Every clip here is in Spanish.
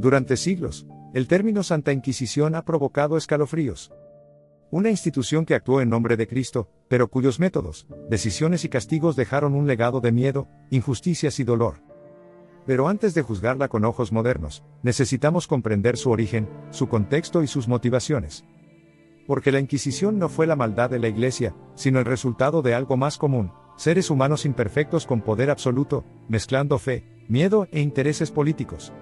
Durante siglos, el término Santa Inquisición ha provocado escalofríos. Una institución que actuó en nombre de Cristo, pero cuyos métodos, decisiones y castigos dejaron un legado de miedo, injusticias y dolor. Pero antes de juzgarla con ojos modernos, necesitamos comprender su origen, su contexto y sus motivaciones. Porque la Inquisición no fue la maldad de la Iglesia, sino el resultado de algo más común: seres humanos imperfectos con poder absoluto, mezclando fe, miedo e intereses políticos.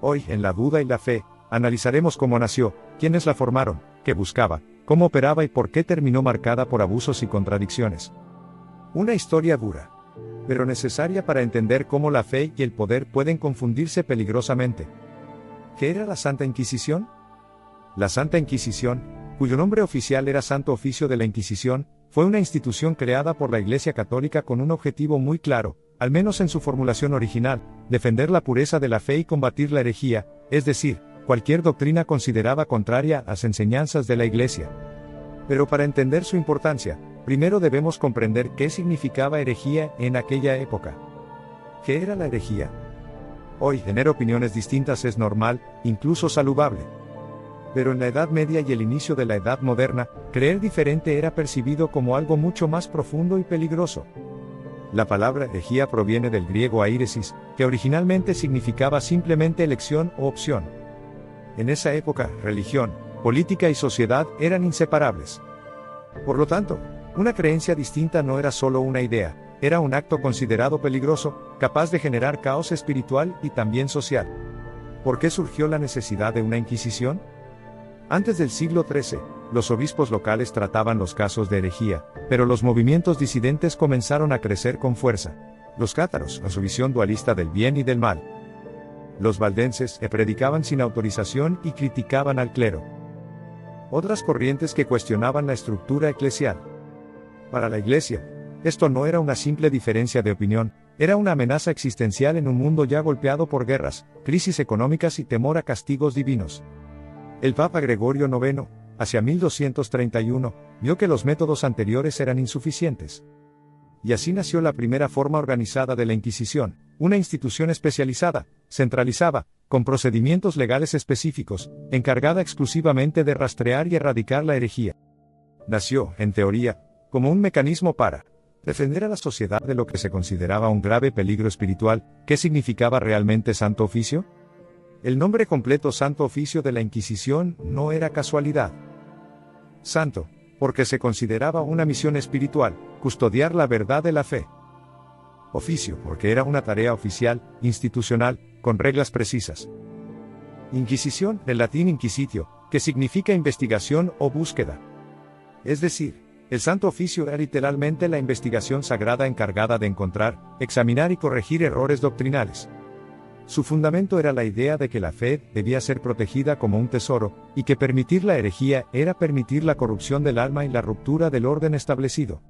Hoy, en La Duda y la Fe, analizaremos cómo nació, quiénes la formaron, qué buscaba, cómo operaba y por qué terminó marcada por abusos y contradicciones. Una historia dura, pero necesaria para entender cómo la fe y el poder pueden confundirse peligrosamente. ¿Qué era la Santa Inquisición? La Santa Inquisición, cuyo nombre oficial era Santo Oficio de la Inquisición, fue una institución creada por la Iglesia Católica con un objetivo muy claro, al menos en su formulación original: defender la pureza de la fe y combatir la herejía, es decir, cualquier doctrina considerada contraria a las enseñanzas de la Iglesia. Pero para entender su importancia, primero debemos comprender qué significaba herejía en aquella época. ¿Qué era la herejía? Hoy, tener opiniones distintas es normal, incluso saludable. Pero en la Edad Media y el inicio de la Edad Moderna, creer diferente era percibido como algo mucho más profundo y peligroso. La palabra herejía proviene del griego airesis, que originalmente significaba simplemente elección o opción. En esa época, religión, política y sociedad eran inseparables. Por lo tanto, una creencia distinta no era solo una idea, era un acto considerado peligroso, capaz de generar caos espiritual y también social. ¿Por qué surgió la necesidad de una Inquisición? Antes del siglo XIII, los obispos locales trataban los casos de herejía, pero los movimientos disidentes comenzaron a crecer con fuerza. Los cátaros, a su visión dualista del bien y del mal. Los valdenses, que predicaban sin autorización y criticaban al clero. Otras corrientes que cuestionaban la estructura eclesial. Para la Iglesia, esto no era una simple diferencia de opinión, era una amenaza existencial en un mundo ya golpeado por guerras, crisis económicas y temor a castigos divinos. El Papa Gregorio IX, hacia 1231, vio que los métodos anteriores eran insuficientes. Y así nació la primera forma organizada de la Inquisición, una institución especializada, centralizada, con procedimientos legales específicos, encargada exclusivamente de rastrear y erradicar la herejía. Nació, en teoría, como un mecanismo para defender a la sociedad de lo que se consideraba un grave peligro espiritual. ¿Qué significaba realmente Santo Oficio? El nombre completo Santo Oficio de la Inquisición no era casualidad. Santo, porque se consideraba una misión espiritual, custodiar la verdad de la fe. Oficio, porque era una tarea oficial, institucional, con reglas precisas. Inquisición, del latín inquisitio, que significa investigación o búsqueda. Es decir, el Santo Oficio era literalmente la investigación sagrada encargada de encontrar, examinar y corregir errores doctrinales. Su fundamento era la idea de que la fe debía ser protegida como un tesoro, y que permitir la herejía era permitir la corrupción del alma y la ruptura del orden establecido.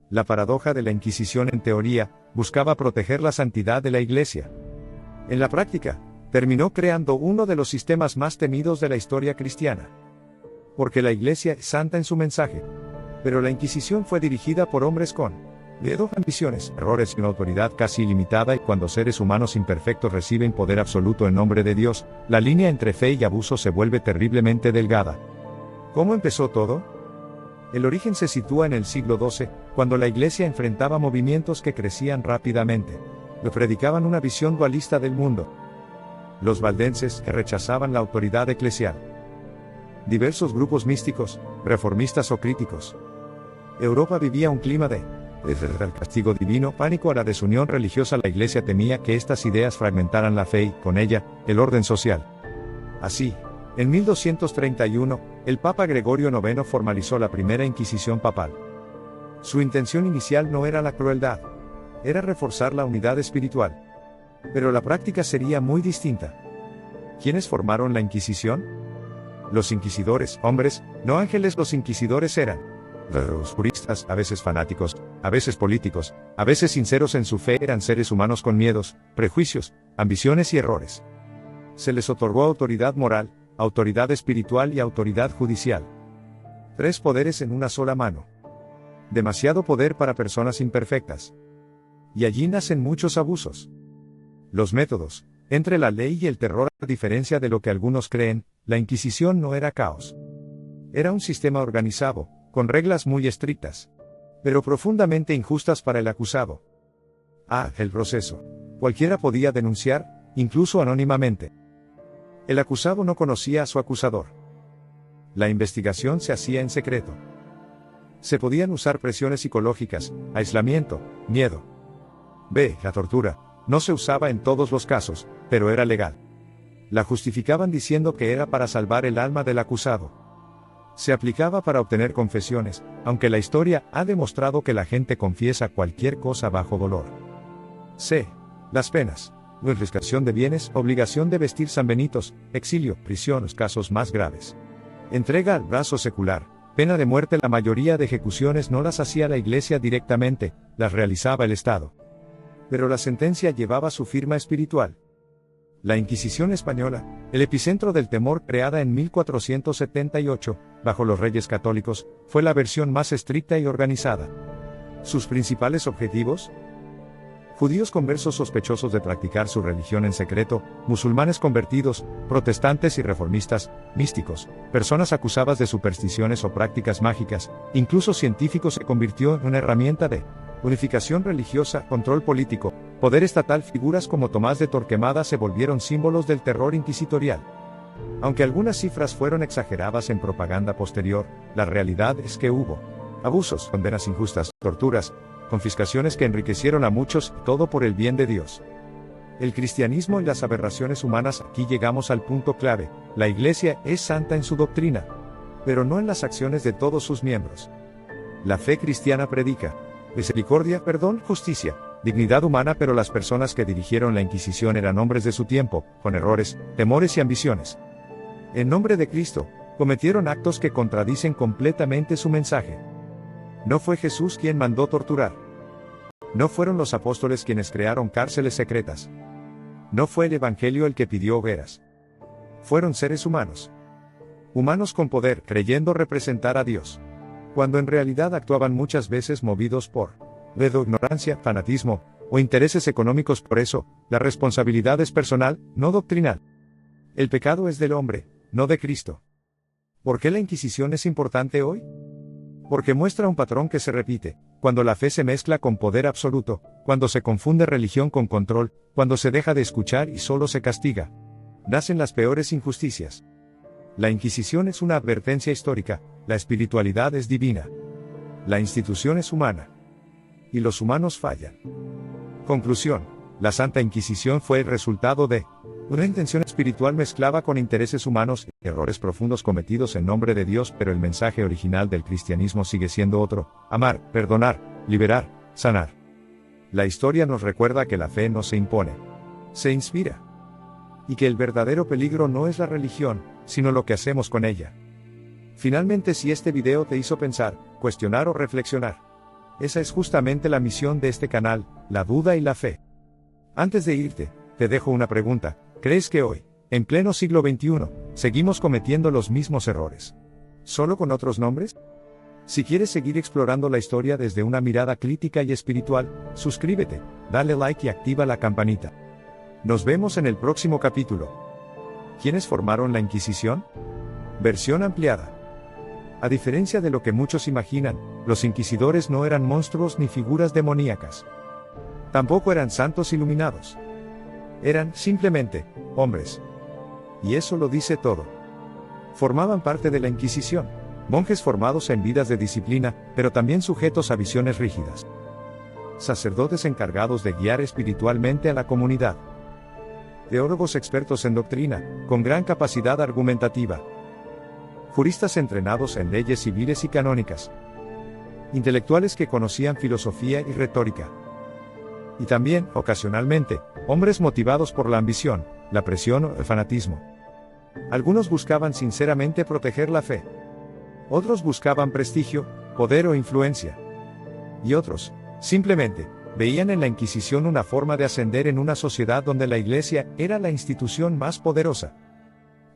La paradoja de la Inquisición, en teoría, buscaba proteger la santidad de la Iglesia. En la práctica, terminó creando uno de los sistemas más temidos de la historia cristiana. Porque la Iglesia es santa en su mensaje. Pero la Inquisición fue dirigida por hombres con miedo, ambiciones, errores y una autoridad casi ilimitada, y cuando seres humanos imperfectos reciben poder absoluto en nombre de Dios, la línea entre fe y abuso se vuelve terriblemente delgada. ¿Cómo empezó todo? El origen se sitúa en el siglo XII, cuando la Iglesia enfrentaba movimientos que crecían rápidamente. Que predicaban una visión dualista del mundo. Los valdenses, que rechazaban la autoridad eclesial. Diversos grupos místicos, reformistas o críticos. Europa vivía un clima de desde el castigo divino, pánico a la desunión religiosa. La Iglesia temía que estas ideas fragmentaran la fe y, con ella, el orden social. Así, en 1231, el Papa Gregorio IX formalizó la primera Inquisición papal. Su intención inicial no era la crueldad, era reforzar la unidad espiritual. Pero la práctica sería muy distinta. ¿Quiénes formaron la Inquisición? Los inquisidores, hombres, no ángeles. Los inquisidores eran los juristas, a veces fanáticos, a veces políticos, a veces sinceros en su fe. Eran seres humanos con miedos, prejuicios, ambiciones y errores. Se les otorgó autoridad moral, autoridad espiritual y autoridad judicial. 3 poderes en una sola mano. Demasiado poder para personas imperfectas. Y allí nacen muchos abusos. Los métodos Entre la ley y el terror, a diferencia de lo que algunos creen, la Inquisición no era caos. Era un sistema organizado, con reglas muy estrictas, pero profundamente injustas para el acusado. El proceso. Cualquiera podía denunciar, incluso anónimamente. El acusado no conocía a su acusador. La investigación se hacía en secreto. Se podían usar presiones psicológicas, aislamiento, miedo. La tortura. No se usaba en todos los casos, pero era legal. La justificaban diciendo que era para salvar el alma del acusado. Se aplicaba para obtener confesiones, aunque la historia ha demostrado que la gente confiesa cualquier cosa bajo dolor. Las penas. Confiscación de bienes, obligación de vestir sanbenitos, exilio, prisión, los casos más graves. Entrega al brazo secular, pena de muerte. La mayoría de ejecuciones no las hacía la Iglesia directamente, las realizaba el Estado. Pero la sentencia llevaba su firma espiritual. La Inquisición española, el epicentro del temor creada en 1478, bajo los Reyes Católicos, fue la versión más estricta y organizada. Sus principales objetivos: judíos conversos sospechosos de practicar su religión en secreto, musulmanes convertidos, protestantes y reformistas, místicos, personas acusadas de supersticiones o prácticas mágicas, incluso científicos. Se convirtió en una herramienta de unificación religiosa, control político, poder estatal. Figuras como Tomás de Torquemada se volvieron símbolos del terror inquisitorial. Aunque algunas cifras fueron exageradas en propaganda posterior, la realidad es que hubo abusos, condenas injustas, torturas, confiscaciones que enriquecieron a muchos, todo por el bien de Dios. El cristianismo y las aberraciones humanas. Aquí llegamos al punto clave: la Iglesia es santa en su doctrina, pero no en las acciones de todos sus miembros. La fe cristiana predica misericordia, perdón, justicia, dignidad humana, pero las personas que dirigieron la Inquisición eran hombres de su tiempo, con errores, temores y ambiciones. En nombre de Cristo, cometieron actos que contradicen completamente su mensaje. No fue Jesús quien mandó torturar. No fueron los apóstoles quienes crearon cárceles secretas. No fue el Evangelio el que pidió hogueras. Fueron seres humanos. Humanos con poder, creyendo representar a Dios, cuando en realidad actuaban muchas veces movidos por ignorancia, fanatismo, o intereses económicos. Por eso, la responsabilidad es personal, no doctrinal. El pecado es del hombre, no de Cristo. ¿Por qué la Inquisición es importante hoy? Porque muestra un patrón que se repite: cuando la fe se mezcla con poder absoluto, cuando se confunde religión con control, cuando se deja de escuchar y solo se castiga, nacen las peores injusticias. La Inquisición es una advertencia histórica: la espiritualidad es divina. La institución es humana. Y los humanos fallan. Conclusión: la Santa Inquisición fue el resultado de una intención espiritual mezclada con intereses humanos, errores profundos cometidos en nombre de Dios, pero el mensaje original del cristianismo sigue siendo otro: amar, perdonar, liberar, sanar. La historia nos recuerda que la fe no se impone, se inspira. Y que el verdadero peligro no es la religión, sino lo que hacemos con ella. Finalmente, si este video te hizo pensar, cuestionar o reflexionar, esa es justamente la misión de este canal, la duda y la fe. Antes de irte, te dejo una pregunta: ¿crees que hoy, en pleno siglo XXI, seguimos cometiendo los mismos errores, solo con otros nombres? Si quieres seguir explorando la historia desde una mirada crítica y espiritual, suscríbete, dale like y activa la campanita. Nos vemos en el próximo capítulo. ¿Quiénes formaron la Inquisición? Versión ampliada. A diferencia de lo que muchos imaginan, los inquisidores no eran monstruos ni figuras demoníacas. Tampoco eran santos iluminados. Eran, simplemente, hombres. Y eso lo dice todo. Formaban parte de la Inquisición, monjes formados en vidas de disciplina, pero también sujetos a visiones rígidas. Sacerdotes encargados de guiar espiritualmente a la comunidad. Teólogos expertos en doctrina, con gran capacidad argumentativa. Juristas entrenados en leyes civiles y canónicas. Intelectuales que conocían filosofía y retórica. Y también, ocasionalmente, hombres motivados por la ambición, la presión o el fanatismo. Algunos buscaban sinceramente proteger la fe. Otros buscaban prestigio, poder o influencia. Y otros, simplemente, veían en la Inquisición una forma de ascender en una sociedad donde la Iglesia era la institución más poderosa.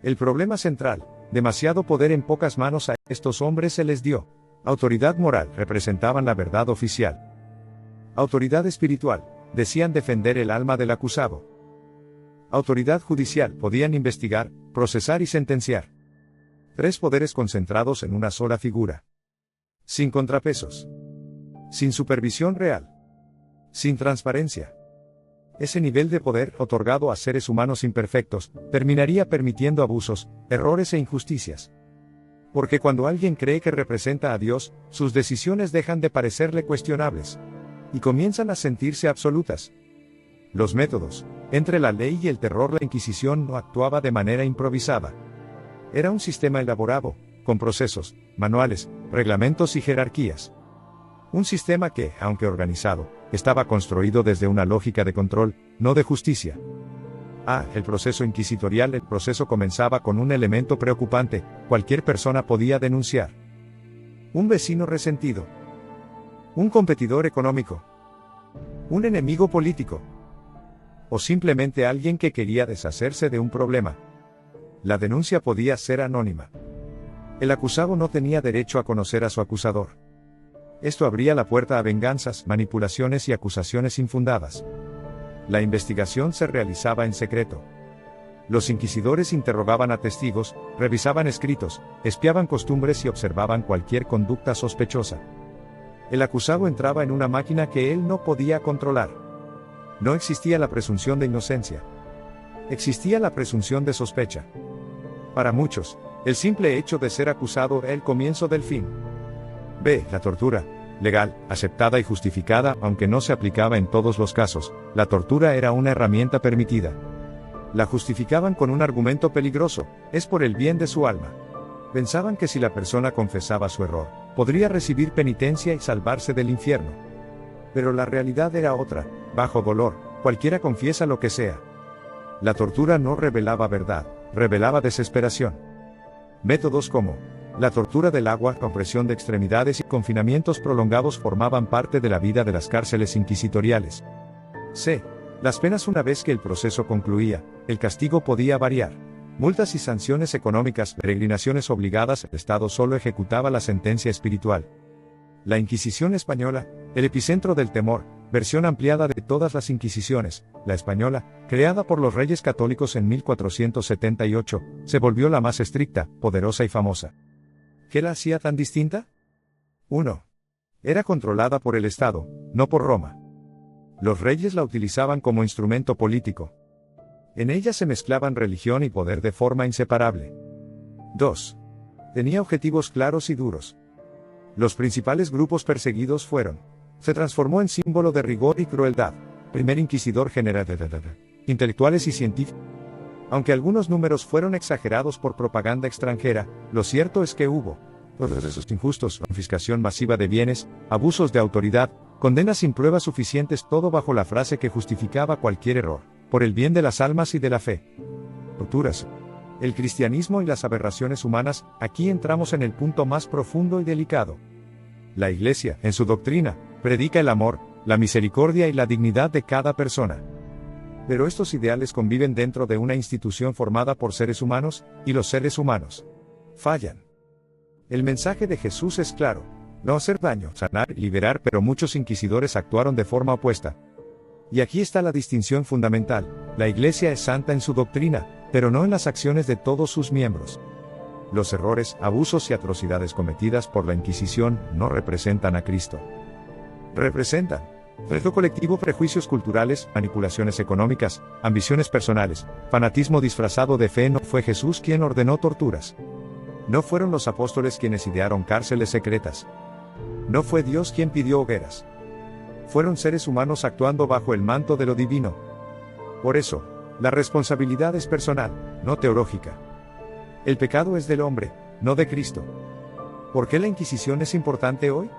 El problema central: demasiado poder en pocas manos. A estos hombres se les dio autoridad moral, representaban la verdad oficial. Autoridad espiritual, decían defender el alma del acusado. Autoridad judicial, podían investigar, procesar y sentenciar. 3 poderes concentrados en una sola figura. Sin contrapesos. Sin supervisión real. Sin transparencia. Ese nivel de poder, otorgado a seres humanos imperfectos, terminaría permitiendo abusos, errores e injusticias. Porque cuando alguien cree que representa a Dios, sus decisiones dejan de parecerle cuestionables. Y comienzan a sentirse absolutas. Los métodos. Entre la ley y el terror, la Inquisición no actuaba de manera improvisada. Era un sistema elaborado, con procesos, manuales, reglamentos y jerarquías. Un sistema que, aunque organizado, estaba construido desde una lógica de control, no de justicia. El proceso inquisitorial. El proceso comenzaba con un elemento preocupante: cualquier persona podía denunciar. Un vecino resentido. Un competidor económico. Un enemigo político. O simplemente alguien que quería deshacerse de un problema. La denuncia podía ser anónima. El acusado no tenía derecho a conocer a su acusador. Esto abría la puerta a venganzas, manipulaciones y acusaciones infundadas. La investigación se realizaba en secreto. Los inquisidores interrogaban a testigos, revisaban escritos, espiaban costumbres y observaban cualquier conducta sospechosa. El acusado entraba en una máquina que él no podía controlar. No existía la presunción de inocencia. Existía la presunción de sospecha. Para muchos, el simple hecho de ser acusado era el comienzo del fin. La tortura. Legal, aceptada y justificada, aunque no se aplicaba en todos los casos, la tortura era una herramienta permitida. La justificaban con un argumento peligroso: es por el bien de su alma. Pensaban que si la persona confesaba su error, podría recibir penitencia y salvarse del infierno. Pero la realidad era otra: bajo dolor, cualquiera confiesa lo que sea. La tortura no revelaba verdad, revelaba desesperación. Métodos como la tortura del agua, compresión de extremidades y confinamientos prolongados formaban parte de la vida de las cárceles inquisitoriales. Las penas. Una vez que el proceso concluía, el castigo podía variar. Multas y sanciones económicas, peregrinaciones obligadas. El Estado solo ejecutaba la sentencia espiritual. La Inquisición española, el epicentro del temor, versión ampliada de todas las Inquisiciones, la española, creada por los Reyes Católicos en 1478, se volvió la más estricta, poderosa y famosa. ¿Qué la hacía tan distinta? 1. Era controlada por el Estado, no por Roma. Los reyes la utilizaban como instrumento político. En ella se mezclaban religión y poder de forma inseparable. 2. Tenía objetivos claros y duros. Los principales grupos perseguidos fueron. Se transformó en símbolo de rigor y crueldad. Primer inquisidor general intelectuales y científicos. Aunque algunos números fueron exagerados por propaganda extranjera, lo cierto es que hubo procesos injustos, confiscación masiva de bienes, abusos de autoridad, condenas sin pruebas suficientes, todo bajo la frase que justificaba cualquier error, por el bien de las almas y de la fe. Torturas. El cristianismo y las aberraciones humanas. Aquí entramos en el punto más profundo y delicado. La Iglesia, en su doctrina, predica el amor, la misericordia y la dignidad de cada persona. Pero estos ideales conviven dentro de una institución formada por seres humanos, y los seres humanos fallan. El mensaje de Jesús es claro: no hacer daño, sanar y liberar, pero muchos inquisidores actuaron de forma opuesta. Y aquí está la distinción fundamental: la Iglesia es santa en su doctrina, pero no en las acciones de todos sus miembros. Los errores, abusos y atrocidades cometidas por la Inquisición no representan a Cristo. Representan reto colectivo, prejuicios culturales, manipulaciones económicas, ambiciones personales, fanatismo disfrazado de fe. No fue Jesús quien ordenó torturas. No fueron los apóstoles quienes idearon cárceles secretas. No fue Dios quien pidió hogueras. Fueron seres humanos actuando bajo el manto de lo divino. Por eso, la responsabilidad es personal, no teológica. El pecado es del hombre, no de Cristo. ¿Por qué la Inquisición es importante hoy?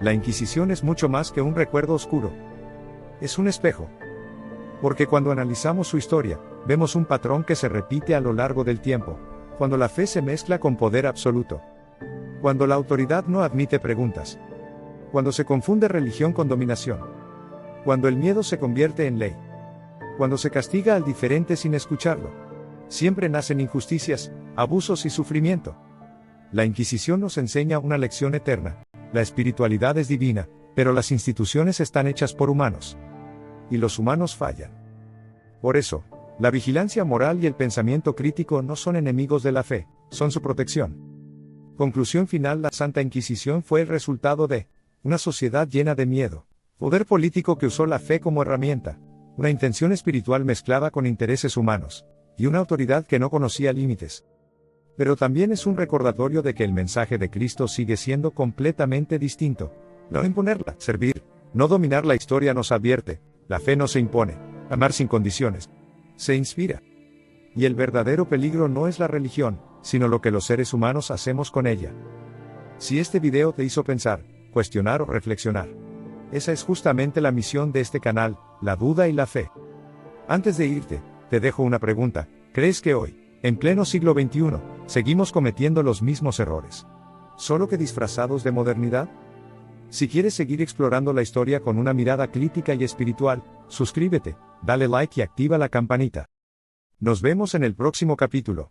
La Inquisición es mucho más que un recuerdo oscuro. Es un espejo. Porque cuando analizamos su historia, vemos un patrón que se repite a lo largo del tiempo. Cuando la fe se mezcla con poder absoluto. Cuando la autoridad no admite preguntas. Cuando se confunde religión con dominación. Cuando el miedo se convierte en ley. Cuando se castiga al diferente sin escucharlo. Siempre nacen injusticias, abusos y sufrimiento. La Inquisición nos enseña una lección eterna. La espiritualidad es divina, pero las instituciones están hechas por humanos. Y los humanos fallan. Por eso, La vigilancia moral y el pensamiento crítico no son enemigos de la fe, son su protección. Conclusión final: la Santa Inquisición fue el resultado de una sociedad llena de miedo, poder político que usó la fe como herramienta, una intención espiritual mezclada con intereses humanos, y una autoridad que no conocía límites. Pero también es un recordatorio de que el mensaje de Cristo sigue siendo completamente distinto. No imponerla, servir, no dominar. La historia nos advierte: la fe no se impone, amar sin condiciones, se inspira. Y el verdadero peligro no es la religión, sino lo que los seres humanos hacemos con ella. Si este video te hizo pensar, cuestionar o reflexionar, esa es justamente la misión de este canal, la duda y la fe. Antes de irte, te dejo una pregunta: ¿crees que hoy, en pleno siglo XXI, seguimos cometiendo los mismos errores, solo que disfrazados de modernidad? Si quieres seguir explorando la historia con una mirada crítica y espiritual, suscríbete, dale like y activa la campanita. Nos vemos en el próximo capítulo.